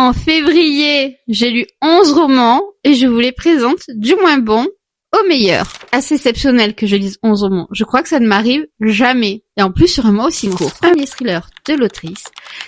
En février, j'ai lu 11 romans et je vous les présente du moins bon au meilleur. Assez exceptionnel que je lise 11 romans. Je crois que ça ne m'arrive jamais. Et en plus sur un mois aussi court. Premier thriller de l'autrice.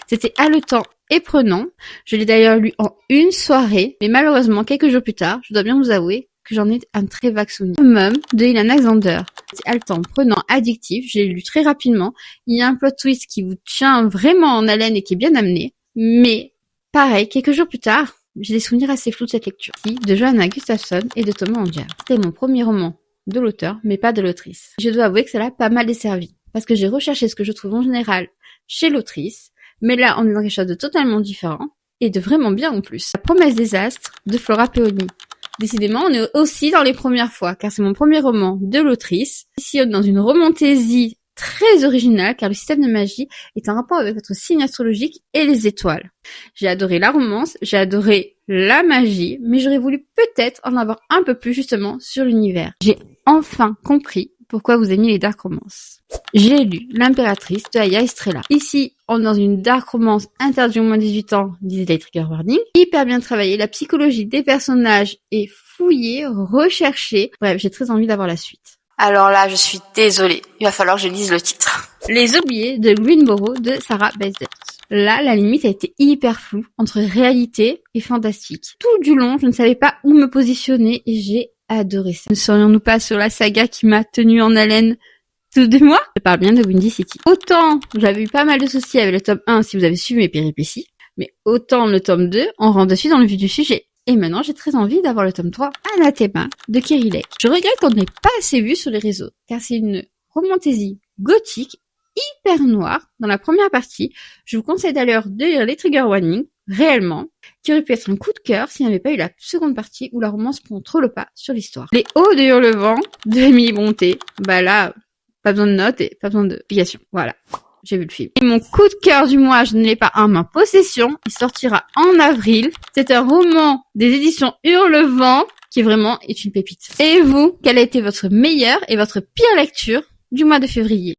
C'était haletant et prenant. Je l'ai d'ailleurs lu en une soirée. Mais malheureusement, quelques jours plus tard, je dois bien vous avouer que j'en ai un très vague souvenir. Mum de Ilan Alexander. C'est haletant, prenant, addictif. Je l'ai lu très rapidement. Il y a un plot twist qui vous tient vraiment en haleine et qui est bien amené. Mais pareil, quelques jours plus tard, j'ai des souvenirs assez flous de cette lecture. De Johanna Gustafsson et de Thomas Angier. C'était mon premier roman de l'auteur, mais pas de l'autrice. Je dois avouer que ça l'a pas mal desservi. Parce que j'ai recherché ce que je trouve en général chez l'autrice. Mais là, on est dans quelque chose de totalement différent. Et de vraiment bien en plus. La promesse des astres de Flora Peoni. Décidément, on est aussi dans les premières fois, car c'est mon premier roman de l'autrice. Ici, on est dans une romantaisie très originale, car le système de magie est en rapport avec votre signe astrologique et les étoiles. J'ai adoré la romance, j'ai adoré la magie, mais j'aurais voulu peut-être en avoir un peu plus justement sur l'univers. J'ai enfin compris pourquoi vous aimez les dark romances. J'ai lu L'Impératrice de Aya Estrella. Ici, on est dans une dark romance interdite aux moins de 18 ans, disait les trigger warning. Hyper bien travaillé, la psychologie des personnages est fouillée, recherchée. Bref, j'ai très envie d'avoir la suite. Alors là, je suis désolée. Il va falloir que je lise le titre. Les Oubliés de Greenborough de Sarah Baisdelt. Là, la limite a été hyper floue entre réalité et fantastique. Tout du long, je ne savais pas où me positionner et j'ai adoré ça. Ne serions-nous pas sur la saga qui m'a tenue en haleine tous 2 mois? Je parle bien de Windy City. Autant j'avais eu pas mal de soucis avec le tome 1 si vous avez suivi mes péripéties, mais autant le tome 2, on rentre dessus dans le vif du sujet. Et maintenant, j'ai très envie d'avoir le tome 3, Anathema, de Kirilek. Je regrette qu'on n'ait pas assez vu sur les réseaux, car c'est une romantaisie gothique, hyper noire, dans la première partie. Je vous conseille d'ailleurs de lire les trigger warnings, réellement, qui aurait pu être un coup de cœur s'il n'y avait pas eu la seconde partie où la romance prend trop le pas sur l'histoire. Les Hauts de Hurlevent, de Émilie Brontë, bah là, pas besoin de notes et pas besoin d'explication. Voilà. J'ai vu le film. Et mon coup de cœur du mois, je ne l'ai pas en ma possession. Il sortira en avril. C'est un roman des éditions Hurlevent qui vraiment est une pépite. Et vous, quelle a été votre meilleure et votre pire lecture du mois de février?